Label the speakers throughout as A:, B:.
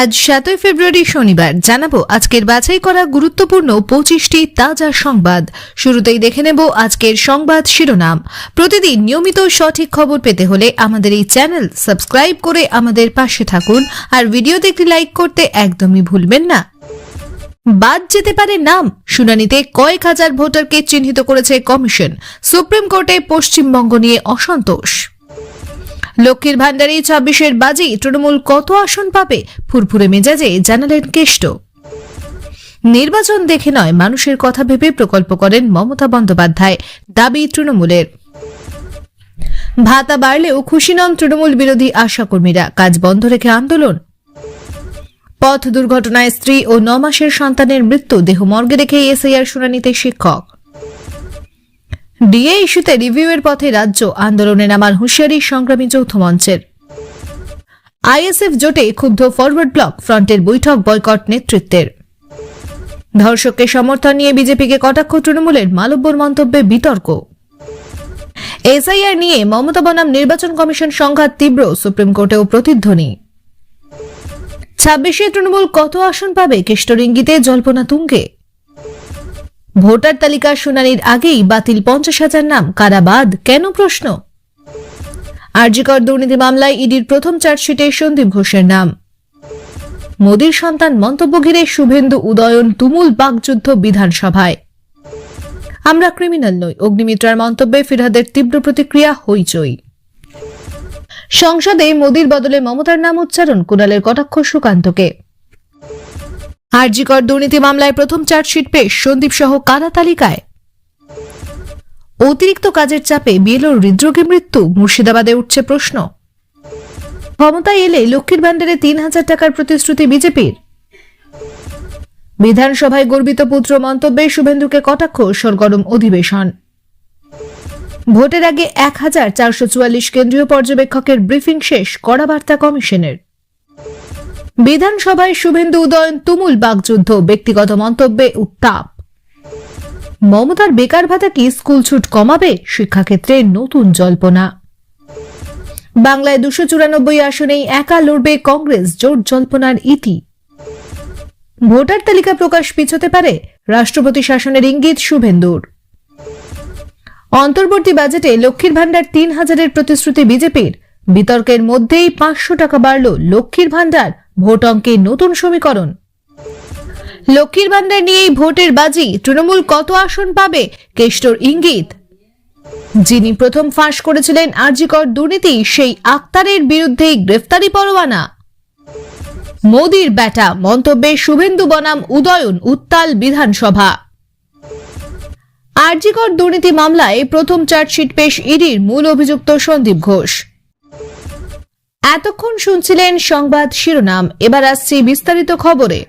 A: আজ 7 ফেব্রুয়ারি শনিবার জানাবো আজকের বাছাই করা গুরুত্বপূর্ণ 25টি তাজা সংবাদ। শুরুতেই দেখে নেব আজকের সংবাদ শিরোনাম। প্রতিদিন নিয়মিত সঠিক খবর পেতে হলে আমাদের এই চ্যানেল সাবস্ক্রাইব করে আমাদের পাশে থাকুন আর ভিডিওতে একটি লাইক করতে একদমই ভুলবেন না। বাদ যেতে পারে নাম, শুনানিতে কয়েক হাজার ভোটারকে চিহ্নিত করেছে কমিশন। সুপ্রিম কোর্টে পশ্চিমবঙ্গ নিয়ে অসন্তোষ। লক্ষ্মীর ভান্ডারে 26-এর বাজি, তৃণমূল কত আসন পাবে ফুরফুরে মেজাজে জানালেন কেষ্ট। নির্বাচন দেখে নয় মানুষের কথা ভেবে প্রকল্প করেন মমতা বন্দ্যোপাধ্যায়, দাবি তৃণমূলের। ভাতা বাড়লেও খুশি নন তৃণমূল বিরোধী আশাকর্মীরা, কাজ বন্ধ রেখে আন্দোলন। পথ দুর্ঘটনায় স্ত্রী ও 9 মাসের সন্তানের মৃত্যু, দেহ মর্গে রেখে এসআইআর শুনানিতে শিক্ষক। ডিএ ইস্যুতে রিভিউয়ের পথে রাজ্য, আন্দোলনে নামার হুঁশিয়ারি সংগ্রামী যৌথ মঞ্চের। আইএসএফ জোটে ক্ষুব্ধ ফরওয়ার্ড ব্লক, ফ্রন্টের বৈঠক বয়কট নেতৃত্বের। ধর্ষককে সমর্থন নিয়ে বিজেপিকে কটাক্ষ তৃণমূলের, মালব্যর মন্তব্যে বিতর্ক। এসআইআর নিয়ে মমতা বনাম নির্বাচন কমিশন সংঘাত তীব্র, সুপ্রিম কোর্টেও প্রতিধ্বনি। 26-এ তৃণমূল কত আসন পাবে কেষ্টর ইঙ্গিতে জল্পনা তুঙ্গে। ভোটার তালিকা শুনানির আগেই বাতিল 50,000 নাম, কারাবাদ কেন প্রশ্ন। আরজিকর দুর্নীতি মামলায় ইডির প্রথম চার্জশিটে সন্দীপ ঘোষের নাম। মোদির সন্তান মন্তব্য ঘিরে শুভেন্দু উদয়ন তুমুল বাকযুদ্ধ বিধানসভায়। আমরা ক্রিমিনাল নই, অগ্নিমিত্রার মন্তব্যে ফিরহাদের তীব্র প্রতিক্রিয়া, হইচই। সংসদে মোদির বদলে মমতার নাম উচ্চারণ, কুণালের কটাক্ষ সুকান্তকে। আরজিকর দুর্নীতি মামলায় প্রথম চার্জশিট পেশ, সন্দীপ সহ কারা তালিকায়। অতিরিক্ত কাজের চাপে বিএলওর হৃদরোগে মৃত্যু, মুর্শিদাবাদে উঠছে প্রশ্ন। ক্ষমতায় এলে লক্ষ্মীর ভান্ডারে 3,000 টাকার প্রতিশ্রুতি বিজেপির। বিধানসভায় গর্বিত পুত্র মন্তব্যে শুভেন্দুকে কটাক্ষ, সরগরম অধিবেশন। ভোটের আগে 1,444 কেন্দ্রীয় পর্যবেক্ষকের ব্রিফিং শেষ, কড়া বার্তা কমিশনের। বিধানসভায় শুভেন্দু উদয়ন তুমুল বাকযুদ্ধ, ব্যক্তিগত মন্তব্যে উত্তাপ। মমতার বেকার ভাতা কি স্কুল ছুট কমাবে, শিক্ষাক্ষেত্রে নতুন জল্পনা। বাংলায় 294 আসনেই একা লড়বে কংগ্রেস, জোট জল্পনার ইতি। ভোটার তালিকা প্রকাশ পিছোতে পারে, রাষ্ট্রপতি শাসনের ইঙ্গিত শুভেন্দুর। অন্তর্বর্তী বাজেটে লক্ষ্মীর ভান্ডার 3,000-এর প্রতিশ্রুতি বিজেপির, বিতর্কের মধ্যেই 500 টাকা বাড়ল লক্ষ্মীর ভান্ডার, ভোট অঙ্কে নতুন সমীকরণ। লক্ষ্মীর ভান্ডার নিয়েই ভোটের বাজি, তৃণমূল কত আসন পাবে কেষ্টর ইঙ্গিত। যিনি প্রথম ফাঁস করেছিলেন আরজিকর দুর্নীতি, সেই আক্তারের বিরুদ্ধেই গ্রেফতারি পরোয়ানা। মোদির ব্যাটা, মন্তব্যে শুভেন্দু বনাম উদয়ন উত্তাল বিধানসভা। আরজিকর দুর্নীতি মামলায় প্রথম চার্জশিট পেশ ইডির, মূল অভিযুক্ত সন্দীপ ঘোষ। এতক্ষণ শুনছিলেন সংবাদ শিরোনাম, এবার আসছি বিস্তারিত খবরে।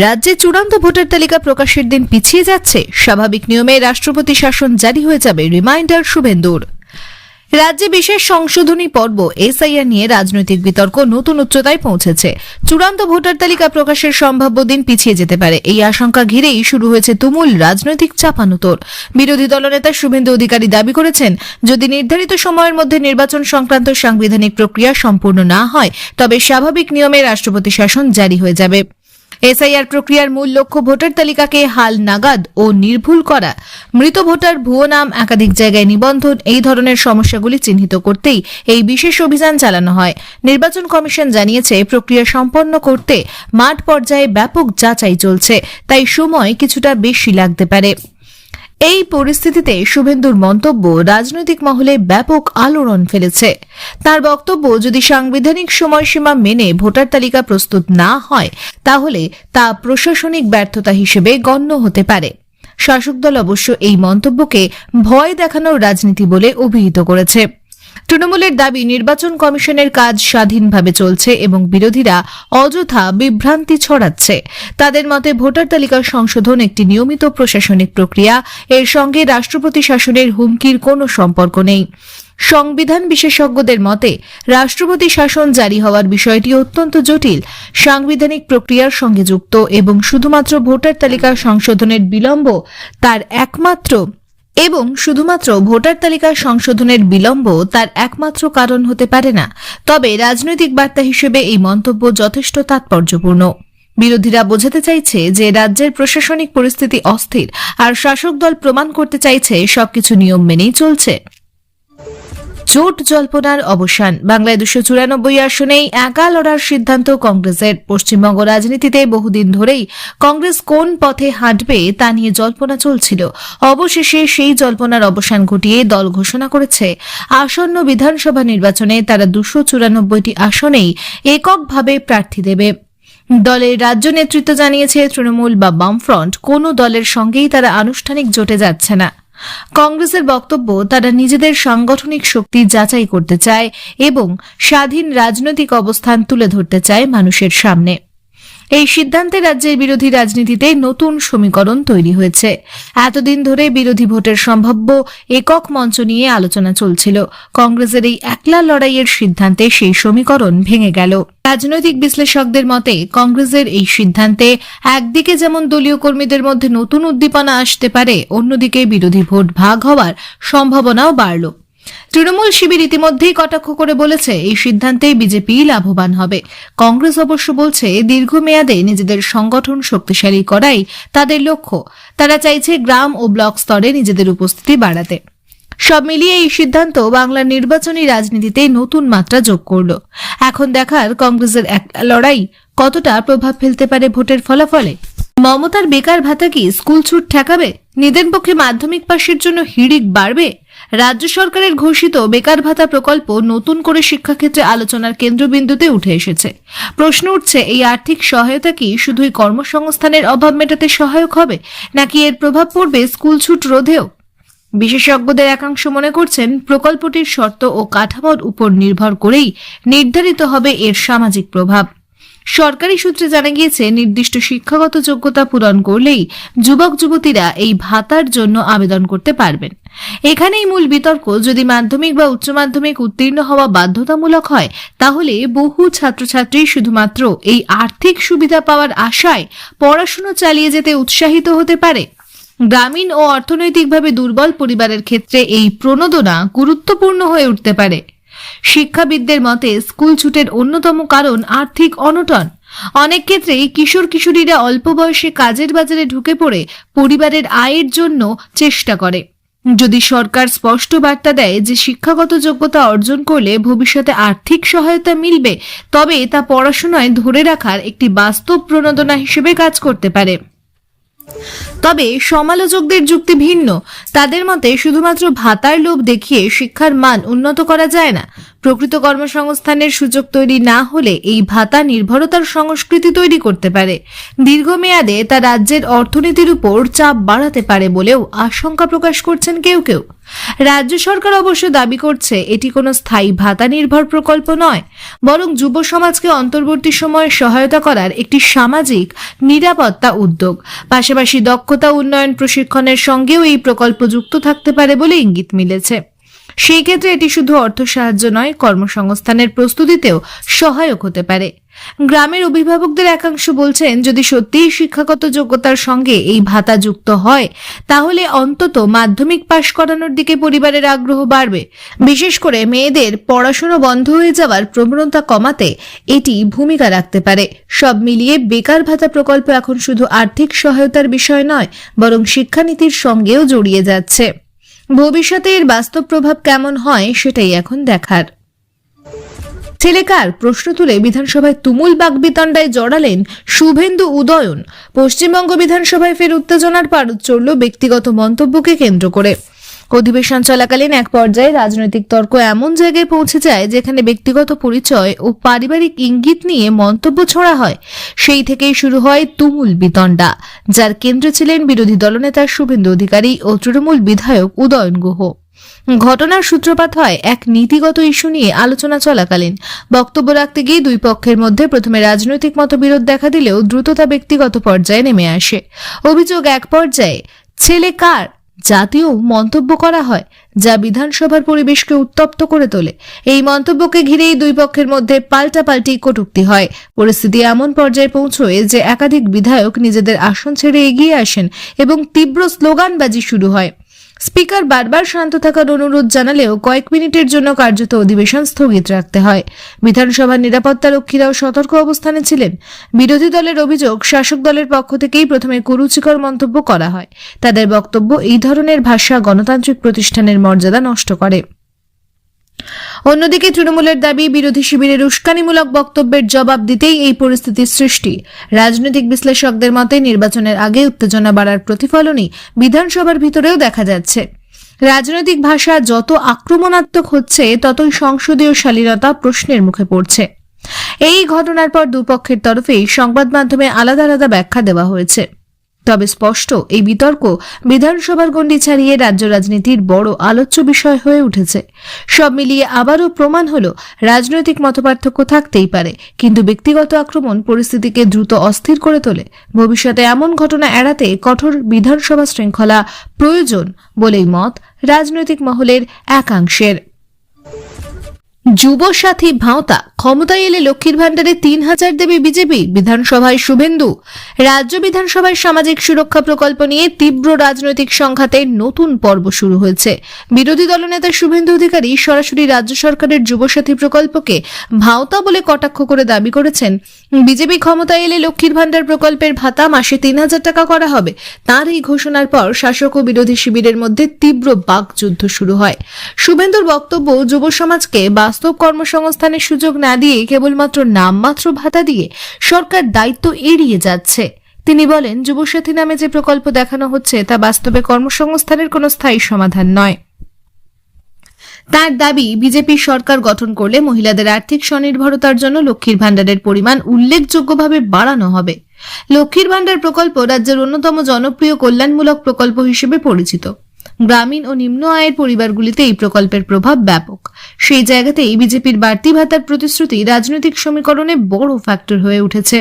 A: রাজ্যে চূড়ান্ত ভোটার তালিকা প্রকাশের দিন পিছিয়ে যাচ্ছে, স্বাভাবিক নিয়মে রাষ্ট্রপতি শাসন জারি হয়ে যাবে, রিমাইন্ডার শুভেন্দুর। রাজ্যে বিশেষ সংশোধনী পর্ব এসআইআর নিয়ে রাজনৈতিক বিতর্ক নতুন উচ্চতায় পৌঁছেছে। চূড়ান্ত ভোটার তালিকা প্রকাশের সম্ভাব্য দিন পিছিয়ে যেতে পারে, এই আশঙ্কা ঘিরেই শুরু হয়েছে তুমুল রাজনৈতিক চাপানুতোর। বিরোধী দলনেতা শুভেন্দু অধিকারী দাবি করেছেন, যদি নির্ধারিত সময়ের মধ্যে নির্বাচন সংক্রান্ত সাংবিধানিক প্রক্রিয়া সম্পূর্ণ না হয় তবে স্বাভাবিক নিয়মে রাষ্ট্রপতি শাসন জারি হয়ে যাবে। এসআইআর প্রক্রিয়ার মূল লক্ষ্য ভোটার তালিকাকে হাল নাগাদ ও নির্ভুল করা। মৃত ভোটার, ভুয়ো নাম, একাধিক জায়গায় নিবন্ধন, এই ধরনের সমস্যাগুলি চিহ্নিত করতেই এই বিশেষ অভিযান চালানো হয়। নির্বাচন কমিশন জানিয়েছে, প্রক্রিয়া সম্পন্ন করতে মাঠ পর্যায়ে ব্যাপক যাচাই চলছে, তাই সময় কিছুটা বেশি লাগতে পারে। এই পরিস্থিতিতে শুভেন্দুর মন্তব্য রাজনৈতিক মহলে ব্যাপক আলোড়ন ফেলেছে। তার বক্তব্য, যদি সাংবিধানিক সময়সীমা মেনে ভোটার তালিকা প্রস্তুত না হয় তাহলে তা প্রশাসনিক ব্যর্থতা হিসেবে গণ্য হতে পারে। শাসক দল অবশ্য এই মন্তব্যকে ভয় দেখানোর রাজনীতি বলে অভিহিত করেছে। তৃণমূলের দাবি, নির্বাচন কমিশনের কাজ স্বাধীনভাবে চলছে এবং বিরোধীরা অযথা বিভ্রান্তি ছড়াচ্ছে। তাদের মতে ভোটার তালিকা সংশোধন একটি নিয়মিত প্রশাসনিক প্রক্রিয়া, এর সঙ্গে রাষ্ট্রপতি শাসনের হুমকির কোনো সম্পর্ক নেই। সংবিধান বিশেষজ্ঞদের মতে রাষ্ট্রপতি শাসন জারি হওয়ার বিষয়টি অত্যন্ত জটিল, সাংবিধানিক প্রক্রিয়ার সঙ্গে যুক্ত এবং শুধুমাত্র ভোটার তালিকা সংশোধনের বিলম্ব তার একমাত্র এবং শুধুমাত্র ভোটার তালিকা সংশোধনের বিলম্ব তার একমাত্র কারণ হতে পারে না। তবে রাজনৈতিক বার্তা হিসেবে এই মন্তব্য যথেষ্ট তাৎপর্যপূর্ণ। বিরোধীরা বোঝাতে চাইছে যে রাজ্যের প্রশাসনিক পরিস্থিতি অস্থির, আর শাসক দল প্রমাণ করতে চাইছে সবকিছু নিয়ম মেনেই চলছে। জোট জল্পনার অবসান। বাংলায় 294 আসনেই একা লড়ার সিদ্ধান্ত কংগ্রেসের। পশ্চিমবঙ্গ রাজনীতিতে বহুদিন ধরেই কংগ্রেস কোন পথে হাঁটবে তা নিয়ে জল্পনা চলছিল। অবশেষে সেই জল্পনার অবসান ঘটিয়ে দল ঘোষণা করেছে আসন্ন বিধানসভা নির্বাচনে তারা 294টি আসনেই এককভাবে প্রার্থী দেবে। দলের রাজ্য নেতৃত্ব জানিয়েছে তৃণমূল বা বামফ্রন্ট কোনো দলের সঙ্গেই তারা আনুষ্ঠানিক জোটে যাচ্ছে না। কংগ্রেসের বক্তব্য, তারা নিজেদের সাংগঠনিক শক্তি যাচাই করতে চায় এবং স্বাধীন রাজনৈতিক অবস্থান তুলে ধরতে চায় মানুষের সামনে। এই সিদ্ধান্তে রাজ্যের বিরোধী রাজনীতিতে নতুন সমীকরণ তৈরি হয়েছে। এতদিন ধরে বিরোধী ভোটের সম্ভাব্য একক মঞ্চ নিয়ে আলোচনা চলছিল। কংগ্রেসের এই একলা লড়াইয়ের সিদ্ধান্তে সেই সমীকরণ ভেঙে গেল। রাজনৈতিক বিশ্লেষকদের মতে কংগ্রেসের এই সিদ্ধান্তে একদিকে যেমন দলীয় কর্মীদের মধ্যে নতুন উদ্দীপনা আসতে পারে, অন্যদিকে বিরোধী ভোট ভাগ হওয়ার সম্ভাবনাও বাড়ল। তৃণমূল শিবির ইতিমধ্যেই কটাক্ষ করে বলেছে এই সিদ্ধান্তে বিজেপি লাভবান হবে। কংগ্রেস অবশ্য বলছে দীর্ঘমেয়াদে নিজেদের সংগঠন শক্তিশালী করাই তাদের লক্ষ্য। তারা চাইছে গ্রাম ও ব্লক স্তরে নিজেদের উপস্থিতি বাড়াতে। সব মিলিয়ে এই সিদ্ধান্ত বাংলার নির্বাচনী রাজনীতিতে নতুন মাত্রা যোগ করল। এখন দেখার কংগ্রেসের এক লড়াই কতটা প্রভাব ফেলতে পারে ভোটের ফলাফলে। মমতার বেকার ভাতা কি স্কুল ছুট ঠেকাবে? নিদেন পক্ষে মাধ্যমিক পাশের জন্য হিড়িক বাড়বে? রাজ্য সরকারের ঘোষিত বেকার ভাতা প্রকল্প নতুন করে শিক্ষাক্ষেত্রে আলোচনার কেন্দ্রবিন্দুতে উঠে এসেছে। প্রশ্ন উঠছে, এই আর্থিক সহায়তা কি শুধুই কর্মসংস্থানের অভাব মেটাতে সহায়ক হবে, নাকি এর প্রভাব পড়বে স্কুল ছুট রোধেও? বিশেষজ্ঞদের একাংশ মনে করছেন প্রকল্পটির শর্ত ও কাঠামোর উপর নির্ভর করেই নির্ধারিত হবে এর সামাজিক প্রভাব। সরকারি সূত্রে জানা গিয়েছে নির্দিষ্ট শিক্ষাগত যোগ্যতা পূরণ করলেই যুবক যুবতীরা এই ভাতার জন্য আবেদন করতে পারবেন। এখানেই মূল বিতর্ক। যদি মাধ্যমিক বা উচ্চ মাধ্যমিক উত্তীর্ণ হওয়া বাধ্যতামূলক হয়, তাহলে বহু ছাত্রছাত্রী শুধুমাত্র এই আর্থিক সুবিধা পাওয়ার আশায় পড়াশোনা চালিয়ে যেতে উৎসাহিত হতে পারে। গ্রামীণ ও অর্থনৈতিকভাবে দুর্বল পরিবারের ক্ষেত্রে এই প্রণোদনা গুরুত্বপূর্ণ হয়ে উঠতে পারে। শিক্ষাবিদদের মতে স্কুল ছুটের অন্যতম কারণ আর্থিক অনটন। অনেক ক্ষেত্রেই কিশোর কিশোরীরা অল্প বয়সে কাজের বাজারে ঢুকে পড়ে পরিবারের আয়ের জন্য চেষ্টা করে। যদি সরকার স্পষ্ট বার্তা দেয় যে শিক্ষাগত যোগ্যতা অর্জন করলে ভবিষ্যতে আর্থিক সহায়তা মিলবে, তবে তা পড়াশোনায় ধরে রাখার একটি বাস্তব প্রণোদনা হিসেবে কাজ করতে পারে। তবে সমালোচকদের যুক্তি ভিন্ন। তাদের মতে শুধুমাত্র ভাতার লোভ দেখিয়ে শিক্ষার মান উন্নত করা যায় না। প্রকৃত কর্মসংস্থানের সুযোগ তৈরি না হলে এই ভাতা নির্ভরতার সংস্কৃতি তৈরি করতে পারে। দীর্ঘমেয়াদে তা রাজ্যের অর্থনীতির উপর চাপ বাড়াতে পারে বলেও আশঙ্কা প্রকাশ করছেন কেউ কেউ। রাজ্য সরকার অবশ্য দাবি করছে এটি কোনো স্থায়ী ভাতা নির্ভর প্রকল্প নয়, বরং যুব সমাজকে অন্তর্বর্তী সময়ে সহায়তা করার একটি সামাজিক নিরাপত্তা উদ্যোগ। পাশাপাশি দক্ষতা উন্নয়ন প্রশিক্ষণের সঙ্গেও এই প্রকল্প যুক্ত থাকতে পারে বলে ইঙ্গিত মিলেছে। সেই ক্ষেত্রে এটি শুধু অর্থ সাহায্য নয়, কর্মসংস্থানের প্রস্তুতিতেও সহায়ক হতে পারে। গ্রামের অভিভাবকদের একাংশ বলছেন, যদি সত্যিই শিক্ষাগত যোগ্যতার সঙ্গে এই ভাতা যুক্ত হয়, তাহলে অন্তত মাধ্যমিক পাশ করানোর দিকে পরিবারের আগ্রহ বাড়বে। বিশেষ করে মেয়েদের পড়াশোনা বন্ধ হয়ে যাওয়ার প্রবণতা কমাতে এটি ভূমিকা রাখতে পারে। সব মিলিয়ে বেকার ভাতা প্রকল্প এখন শুধু আর্থিক সহায়তার বিষয় নয়, বরং শিক্ষানীতির সঙ্গেও জড়িয়ে যাচ্ছে। ভবিষ্যতে এর বাস্তব প্রভাব কেমন হয় সেটাই এখন দেখার। ছেলে কার প্রশ্ন তুলে বিধানসভায় তুমুল বাকবিতণ্ডায় জড়ালেন শুভেন্দু উদয়ন। পশ্চিমবঙ্গ বিধানসভায় ফের উত্তেজনার পারদ চড়ল ব্যক্তিগত মন্তব্যকে কেন্দ্র করে। অধিবেশন চলাকালীন এক পর্যায়ে রাজনৈতিক তর্ক এমন জায়গায় পৌঁছে যায় যেখানে ব্যক্তিগত পরিচয় ও পারিবারিক ইঙ্গিত নিয়ে মন্তব্য ছড়া হয়। সেই থেকেই শুরু হয় তুমুল বিতণ্ডা, যার কেন্দ্রে ছিলেন বিরোধী দলনেতা শুভেন্দু অধিকারী ও তৃণমূল বিধায়ক উদয়ন গুহ। ঘটনার সূত্রপাত হয় এক নীতিগত ইস্যু নিয়ে আলোচনা চলাকালীন। বক্তব্য রাখতে গিয়ে দুই পক্ষের মধ্যে প্রথমে রাজনৈতিক মতবিরোধ দেখা দিলেও দ্রুত তা ব্যক্তিগত পর্যায়ে নেমে আসে। অভিযোগ, এক পর্যায়ে ছেলে কার জাতীয় মন্তব্য করা হয়, যা বিধানসভার পরিবেশকে উত্তপ্ত করে তোলে। এই মন্তব্যকে ঘিরেই দুই পক্ষের মধ্যে পাল্টাপাল্টি কটূক্তি হয়। পরিস্থিতি এমন পর্যায়ে পৌঁছয় যে একাধিক বিধায়ক নিজেদের আসন ছেড়ে এগিয়ে আসেন এবং তীব্র স্লোগানবাজি শুরু হয়। স্পিকার বারবার শান্ত থাকার অনুরোধ জানালেও কয়েক মিনিটের জন্য কার্যত অধিবেশন স্থগিত রাখতে হয়। বিধানসভার নিরাপত্তা রক্ষীরাও সতর্ক অবস্থানে ছিলেন। বিরোধী দলের অভিযোগ, শাসক দলের পক্ষ থেকেই প্রথমে কুরুচিকর মন্তব্য করা হয়। তাদের বক্তব্য, এই ধরনের ভাষা গণতান্ত্রিক প্রতিষ্ঠানের মর্যাদা নষ্ট করে। অন্যদিকে তৃণমূলের দাবি, বিরোধী শিবিরের উস্কানিমূলক বক্তব্যের জবাব দিতেই এই পরিস্থিতির সৃষ্টি। রাজনৈতিক বিশ্লেষকদের মতে নির্বাচনের আগে উত্তেজনা বাড়ার প্রতিফলনই বিধানসভার ভিতরেও দেখা যাচ্ছে। রাজনৈতিক ভাষা যত আক্রমণাত্মক হচ্ছে, ততই সংসদীয় শালীনতা প্রশ্নের মুখে পড়ছে। এই ঘটনার পর দুপক্ষের তরফেই সংবাদ মাধ্যমে আলাদা আলাদা ব্যাখ্যা দেওয়া হয়েছে। তবে স্পষ্ট, এই বিতর্ক বিধানসভার গণ্ডি ছাড়িয়ে রাজ্য রাজনীতির বড় আলোচ্য বিষয় হয়ে উঠেছে। সব মিলিয়ে আবারও প্রমাণ হল, রাজনৈতিক মতপার্থক্য থাকতেই পারে, কিন্তু ব্যক্তিগত আক্রমণ পরিস্থিতিকে দ্রুত অস্থির করে তোলে। ভবিষ্যতে এমন ঘটনা এড়াতে কঠোর বিধানসভা শৃঙ্খলা প্রয়োজন বলেই মত রাজনৈতিক মহলের একাংশের। যুবসাথী ভাঁওতা, ক্ষমতায় এলে লক্ষ্মীর ভাণ্ডারে ৩,০০০ দেবে বিজেপি, বিধানসভায় শুভেন্দু। রাজ্য বিধানসভায় সামাজিক সুরক্ষা প্রকল্প নিয়ে তীব্র রাজনৈতিক সংঘাতের নতুন পর্ব শুরু হয়েছে। বিরোধী দলনেতা শুভেন্দু অধিকারী সরাসরি রাজ্য সরকারের যুবসাথী প্রকল্পকে ভাঁওতা বলে কটাক্ষ করে দাবি করেছেন, বিজেপি ক্ষমতায় এলে লক্ষ্মীর ভাণ্ডার প্রকল্পের ভাতা মাসে ৩,০০০ টাকা করা হবে। তার এই ঘোষণার পর শাসক ও বিরোধী শিবিরের মধ্যে তীব্র বাকযুদ্ধ শুরু হয়। শুভেন্দুর বক্তব্য, যুব সমাজকে বাস্তব কর্মসংস্থানের সুযোগ না দিয়ে কেবলমাত্র নামমাত্র ভাতা দিয়ে সরকার দায়িত্ব এড়িয়ে যাচ্ছে। তিনি বলেন, যুবসাথী নামে যে প্রকল্প দেখানো হচ্ছে তা বাস্তবে কর্মসংস্থানের কোনো স্থায়ী সমাধান নয়। তার দাবি, বিজেপি সরকার গঠন করলে মহিলাদের আর্থিক স্বনির্ভরতার জন্য লক্ষ্মীর ভাণ্ডারের পরিমাণ উল্লেখযোগ্যভাবে বাড়ানো হবে। লক্ষ্মীর ভাণ্ডার প্রকল্প রাজ্যের অন্যতম জনপ্রিয় কল্যাণমূলক প্রকল্প হিসেবে পরিচিত। গ্রামীণ ও নিম্ন আয়ের পরিবারগুলিতে এই প্রকল্পের প্রভাব ব্যাপক। সেই জায়গাতেই বিজেপির বাড়তি ভাতার প্রতিশ্রুতি রাজনৈতিক সমীকরণে বড় ফ্যাক্টর হয়ে উঠেছে।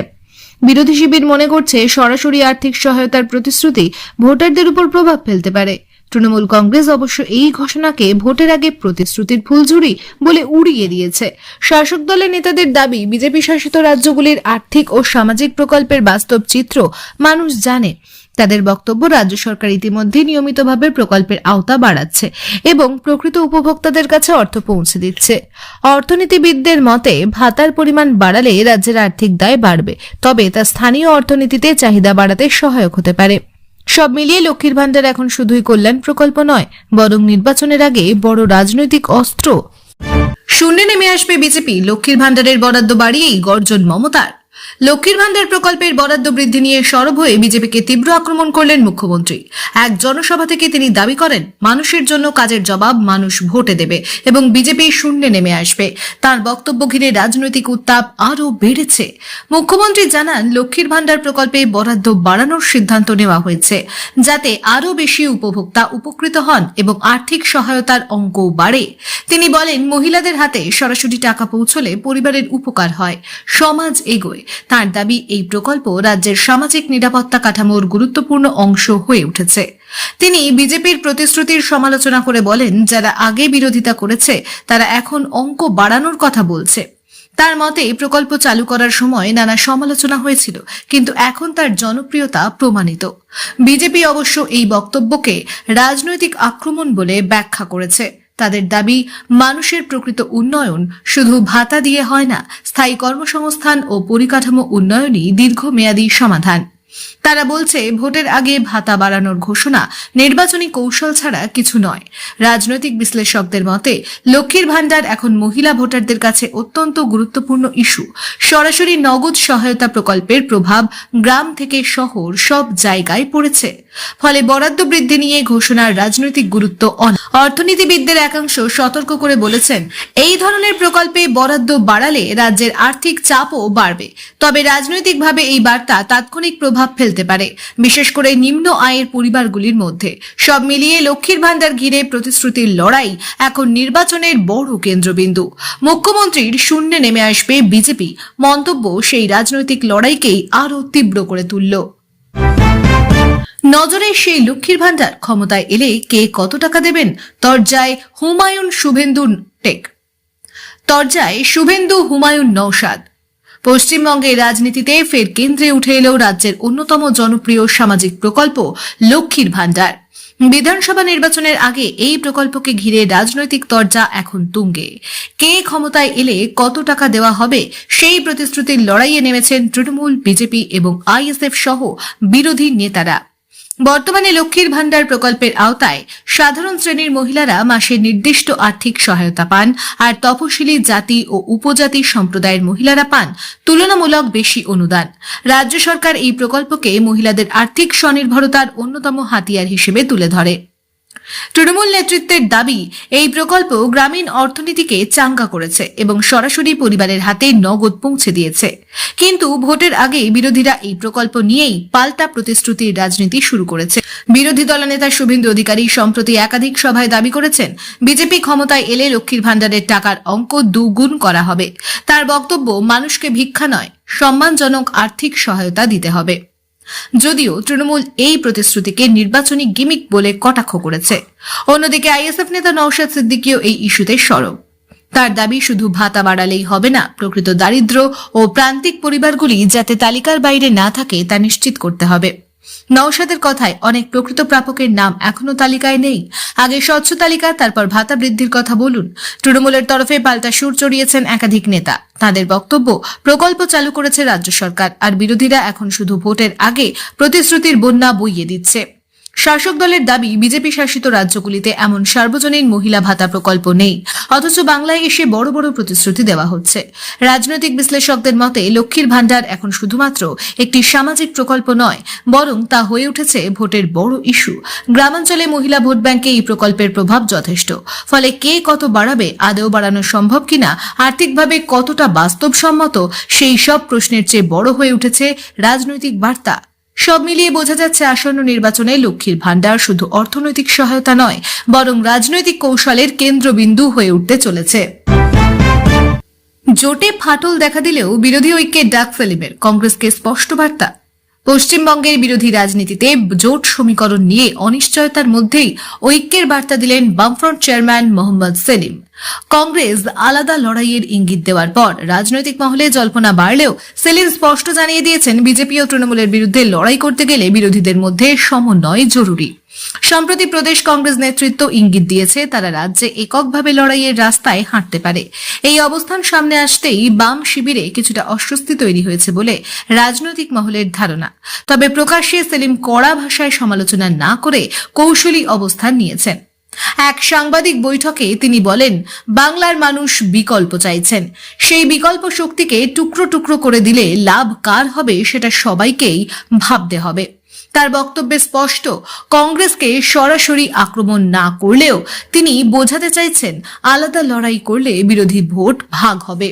A: বিরোধী শিবির মনে করছে, সরাসরি আর্থিক সহায়তার প্রতিশ্রুতি ভোটারদের উপর প্রভাব ফেলতে পারে। তৃণমূল কংগ্রেস অবশ্য এই ঘোষণাকে ভোটের আগে প্রতিশ্রুতির ফুলঝুরি বলে উড়িয়ে দিয়েছে। শাসক দলের নেতাদের দাবি, বিজেপি শাসিত রাজ্যগুলির আর্থিক ও সামাজিক প্রকল্পের বাস্তব চিত্র মানুষ জানে। তাদের বক্তব্য, রাজ্য সরকার ইতিমধ্যে নিয়মিতভাবে প্রকল্পের আওতা বাড়াচ্ছে এবং প্রকৃত উপভোক্তাদের কাছে অর্থ পৌঁছে দিচ্ছে। অর্থনীতিবিদদের মতে, ভাতার পরিমাণ বাড়ালে রাজ্যের আর্থিক দায় বাড়বে, তবে তা স্থানীয় অর্থনীতিতে চাহিদা বাড়াতে সহায়ক হতে পারে। সব মিলিয়ে লক্ষ্মীর ভাণ্ডার এখন শুধুই কল্যাণ প্রকল্প নয়, বরং নির্বাচনের আগে বড় রাজনৈতিক অস্ত্র। শূন্যে নেমে আসবে বিজেপি, লক্ষ্মীর ভাণ্ডারের বরাদ্দ বাড়িয়েই গর্জন মমতার। লক্ষ্মীর ভাণ্ডার প্রকল্পের বরাদ্দ বৃদ্ধি নিয়ে সরব হয়ে বিজেপিকে তীব্র আক্রমণ করলেন মুখ্যমন্ত্রী। এক জনসভা থেকে তিনি দাবি করেন, মানুষের জন্য কাজের জবাব মানুষ ভোটে দেবে এবং বিজেপি শূন্যে নেমে আসবে। তার বক্তব্য ঘিরে রাজনৈতিক উত্তাপ আরও বেড়েছে। মুখ্যমন্ত্রী জানান, লক্ষ্মীর ভাণ্ডার প্রকল্পে বরাদ্দ বাড়ানোর সিদ্ধান্ত নেওয়া হয়েছে, যাতে আরও বেশি উপভোক্তা উপকৃত হন এবং আর্থিক সহায়তার অঙ্কও বাড়ে। তিনি বলেন, মহিলাদের হাতে সরাসরি টাকা পৌঁছলে পরিবারের উপকার হয়, সমাজ এগোয়। তার দাবি, এই প্রকল্প রাজ্যের সামাজিক নিরাপত্তা কাঠামোর গুরুত্বপূর্ণ অংশ হয়ে উঠেছে। তিনি বিজেপির প্রতিশ্রুতির সমালোচনা করে বলেন, যারা আগে বিরোধিতা করেছে তারা এখন অঙ্ক বাড়ানোর কথা বলছে। তার মতে, প্রকল্প চালু করার সময় নানা সমালোচনা হয়েছিল, কিন্তু এখন তার জনপ্রিয়তা প্রমাণিত। বিজেপি অবশ্য এই বক্তব্যকে রাজনৈতিক আক্রমণ বলে ব্যাখ্যা করেছে। তাদের দাবি, মানুষের প্রকৃত উন্নয়ন শুধু ভাতা দিয়ে হয় না, স্থায়ী কর্মসংস্থান ও পরিকাঠামো উন্নয়নই দীর্ঘমেয়াদী সমাধান। তারা বলছে, ভোটের আগে ভাতা বাড়ানোর ঘোষণা নির্বাচনী কৌশল ছাড়া কিছু নয়। রাজনৈতিক বিশ্লেষকদের মতে, লক্ষ্মীর ভাণ্ডার এখন মহিলা ভোটারদের কাছে অত্যন্ত গুরুত্বপূর্ণ ইস্যু। সরাসরি নগদ সহায়তা প্রকল্পের প্রভাব গ্রাম থেকে শহর সব জায়গায় পড়েছে। ফলে বরাদ্দ বৃদ্ধি নিয়ে ঘোষণার রাজনৈতিক গুরুত্ব অনেক। অর্থনীতিবিদদের একাংশ সতর্ক করে বলেছেন, এই ধরনের প্রকল্পে বরাদ্দ বাড়ালে রাজ্যের আর্থিক চাপও বাড়বে। তবে রাজনৈতিকভাবে এই বার্তা তাৎক্ষণিক প্রভাব ফেলতে পারে, বিশেষ করে নিম্ন আয়ের পরিবারগুলির মধ্যে। সব মিলিয়ে লক্ষ্মীর ভাণ্ডার ঘিরে প্রতিশ্রুতির লড়াই এখন নির্বাচনের বড় কেন্দ্রবিন্দু। মুখ্যমন্ত্রীর শূন্যে নেমে আসবে বিজেপি মন্তব্য সেই রাজনৈতিক লড়াইকেই আরও তীব্র করে তুলল। নজরে সেই লক্ষ্মীর ভাণ্ডার, ক্ষমতায় এলে কে কত টাকা দেবেন, তরজায় হুমায়ুন শুভেন্দু টেক। তরজায় শুভেন্দু হুমায়ুন নওশাদ। পশ্চিমবঙ্গের রাজনীতিতে ফের কেন্দ্রে উঠে এলেও রাজ্যের অন্যতম জনপ্রিয় সামাজিক প্রকল্প লক্ষ্মীর ভাণ্ডার। বিধানসভা নির্বাচনের আগে এই প্রকল্পকে ঘিরে রাজনৈতিক তরজা এখন তুঙ্গে। কে ক্ষমতায় এলে কত টাকা দেওয়া হবে সেই প্রতিশ্রুতির লড়াইয়ে নেমেছেন তৃণমূল, বিজেপি এবং আইএসএফ সহ বিরোধী নেতারা। বর্তমানে লক্ষ্মীর ভান্ডার প্রকল্পের আওতায় সাধারণ শ্রেণীর মহিলারা মাসে নির্দিষ্ট আর্থিক সহায়তা পান, আর তপশিলি জাতি ও উপজাতি সম্প্রদায়ের মহিলারা পান তুলনামূলক বেশি অনুদান। রাজ্য সরকার এই প্রকল্পকে মহিলাদের আর্থিক স্বনির্ভরতার অন্যতম হাতিয়ার হিসেবে তুলে ধরে। তৃণমূল নেতৃত্বের দাবি, এই প্রকল্প গ্রামীণ অর্থনীতিকে চাঙ্গা করেছে এবং সরাসরি পরিবারের হাতে নগদ পৌঁছে দিয়েছে। কিন্তু ভোটের আগেই বিরোধীরা এই প্রকল্প নিয়েই পাল্টা প্রতিশ্রুতির রাজনীতি শুরু করেছে। বিরোধী দলনেতা শুভেন্দু অধিকারী সম্প্রতি একাধিক সভায় দাবি করেছেন, বিজেপি ক্ষমতায় এলে লক্ষ্মীর ভান্ডারের টাকার অঙ্ক দুগুণ করা হবে। তার বক্তব্য, মানুষকে ভিক্ষা নয়, সম্মানজনক আর্থিক সহায়তা দিতে হবে। যদিও তৃণমূল এই প্রতিশ্রুতিকে নির্বাচনী গিমিক বলে কটাক্ষ করেছে। অন্যদিকে আইএসএফ নেতা নওশাদ সিদ্দিকীও এই ইস্যুতে সরব। তার দাবি, শুধু ভাতা বাড়ালেই হবে না, প্রকৃত দারিদ্র ও প্রান্তিক পরিবারগুলি যাতে তালিকার বাইরে না থাকে তা নিশ্চিত করতে হবে। নওশাদের কথায়, অনেক প্রকৃত প্রাপকের নাম এখনো তালিকায় নেই। আগে স্বচ্ছ তালিকা, তারপর ভাতা বৃদ্ধির কথা বলুন। তৃণমূলের তরফে পাল্টা সুর চড়িয়েছেন একাধিক নেতা। তাদের বক্তব্য, প্রকল্প চালু করেছে রাজ্য সরকার, আর বিরোধীরা এখন শুধু ভোটের আগে প্রতিশ্রুতির বন্যা বইয়ে দিচ্ছে। শাসক দলের দাবি, বিজেপি শাসিত রাজ্যগুলিতে এমন সার্বজনীন মহিলা ভাতা প্রকল্প নেই, অথচ বাংলায় এসে বড় বড় প্রতিশ্রুতি দেওয়া হচ্ছে। রাজনৈতিক বিশ্লেষকদের মতে, লক্ষ্মীর ভান্ডার এখন শুধুমাত্র একটি সামাজিক প্রকল্প নয়, বরং তা হয়ে উঠেছে ভোটের বড় ইস্যু। গ্রামাঞ্চলে মহিলা ভোট ব্যাংকে এই প্রকল্পের প্রভাব যথেষ্ট। ফলে কে কত বাড়াবে, আদৌ বাড়ানো সম্ভব কিনা, আর্থিকভাবে কতটা বাস্তবসম্মত, সেই সব প্রশ্নের চেয়ে বড় হয়ে উঠেছে রাজনৈতিক বার্তা। সব মিলিয়ে বোঝা যাচ্ছে, আসন্ন নির্বাচনে লক্ষ্মীর ভান্ডার শুধু অর্থনৈতিক সহায়তা নয়, বরং রাজনৈতিক কৌশলের কেন্দ্রবিন্দু হয়ে উঠতে চলেছে। জোটে ফাটল দেখা দিলেও বিরোধী ঐক্যের ডাক সেলিমের, কংগ্রেসকে স্পষ্ট বার্তা। পশ্চিমবঙ্গের বিরোধী রাজনীতিতে জোট সমীকরণ নিয়ে অনিশ্চয়তার মধ্যেই ঐক্যের বার্তা দিলেন বামফ্রন্ট চেয়ারম্যান মোহাম্মদ সেলিম। কংগ্রেস আলাদা লড়াইয়ের ইঙ্গিত দেওয়ার পর রাজনৈতিক মহলে জল্পনা বাড়লেও সেলিম স্পষ্ট জানিয়ে দিয়েছেন, বিজেপি ও তৃণমূলের বিরুদ্ধে লড়াই করতে গেলে বিরোধীদের মধ্যে সমন্বয় জরুরি। সম্প্রতি প্রদেশ কংগ্রেস নেতৃত্ব ইঙ্গিত দিয়েছে, তারা রাজ্যে এককভাবে লড়াইয়ের রাস্তায় হাঁটতে পারে। এই অবস্থান সামনে আসতেই বাম শিবিরে কিছুটা অস্বস্তি তৈরি হয়েছে বলে রাজনৈতিক মহলের ধারণা। তবে প্রকাশ্যে সেলিম কড়া ভাষায় সমালোচনা না করে কৌশলী অবস্থান নিয়েছেন। এক সাংবাদিক বৈঠকে তিনি বলেন, বাংলার মানুষ বিকল্প চাইছেন। সেই বিকল্প শক্তিকে টুকরো টুকরো করে দিলে লাভ কার হবে সেটা সবাইকেই ভাবতে হবে। তার বক্তব্যে স্পষ্ট, কংগ্রেসকে সরাসরি আক্রমণ না করলেও তিনি বোঝাতে চাইছেন, আলাদা লড়াই করলে বিরোধী ভোট ভাগ হবে।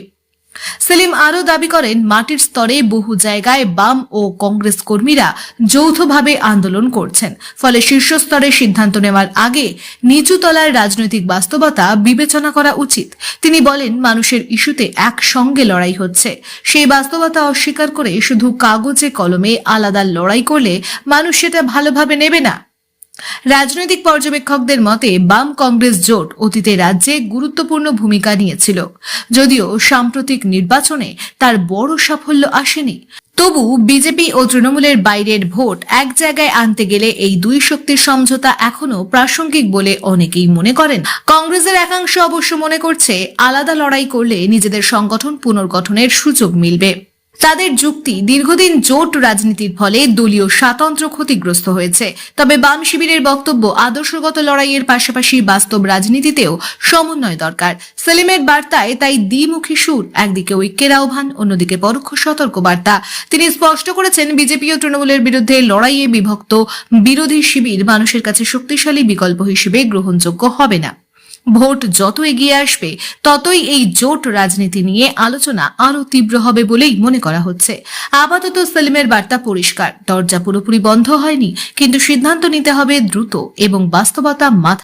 A: সেলিম আরও দাবি করেন, মাটির স্তরে বহু জায়গায় বাম ও কংগ্রেস কর্মীরা যৌথভাবে আন্দোলন করছেন। ফলে শীর্ষস্তরে সিদ্ধান্ত নেওয়ার আগে নিচু তলার রাজনৈতিক বাস্তবতা বিবেচনা করা উচিত। তিনি বলেন, মানুষের ইস্যুতে একসঙ্গে লড়াই হচ্ছে। সেই বাস্তবতা অস্বীকার করে শুধু কাগজে কলমে আলাদা লড়াই করলে মানুষ সেটা ভালোভাবে নেবে না। রাজনৈতিক পর্যবেক্ষকদের মতে, বাম কংগ্রেস জোট অতীতে রাজ্যে গুরুত্বপূর্ণ ভূমিকা নিয়েছিল, যদিও সাম্প্রতিক নির্বাচনে তার বড় সাফল্য আসেনি। তবু বিজেপি ও তৃণমূলের বাইরের ভোট এক জায়গায় আনতে গেলে এই দুই শক্তির সমঝোতা এখনো প্রাসঙ্গিক বলে অনেকেই মনে করেন। কংগ্রেসের একাংশ অবশ্য মনে করছে, আলাদা লড়াই করলে নিজেদের সংগঠন পুনর্গঠনের সুযোগ মিলবে। তাদের যুক্তি, দীর্ঘদিন জোট রাজনীতির ফলে দলীয় স্বাতন্ত্র্য ক্ষতিগ্রস্ত হয়েছে। তবে বাম শিবিরের বক্তব্য, আদর্শগত লড়াইয়ের পাশাপাশি বাস্তব রাজনীতিতেও সমন্বয় দরকার। সেলিমের বার্তায় তাই দ্বিমুখী সুর, একদিকে ঐক্যের আহ্বান, অন্যদিকে পরোক্ষ সতর্ক বার্তা। তিনি স্পষ্ট করেছেন, বিজেপি ও তৃণমূলের বিরুদ্ধে লড়াইয়ে বিভক্ত বিরোধী শিবির মানুষের কাছে শক্তিশালী বিকল্প হিসেবে গ্রহণযোগ্য হবে না। ভোট যত এগিয়ে আসবে ততই এই জোট রাজনীতি নিয়ে আলোচনা আরো তীব্র হবে বলেই মনে করা হচ্ছে। আপাতত সেলিমের বার্তা পরিষ্কার, দরজা পুরোপুরি বন্ধ হয়নি, কিন্তু সিদ্ধান্ত নিতে হবে দ্রুত এবং বাস্তবতা মাথায়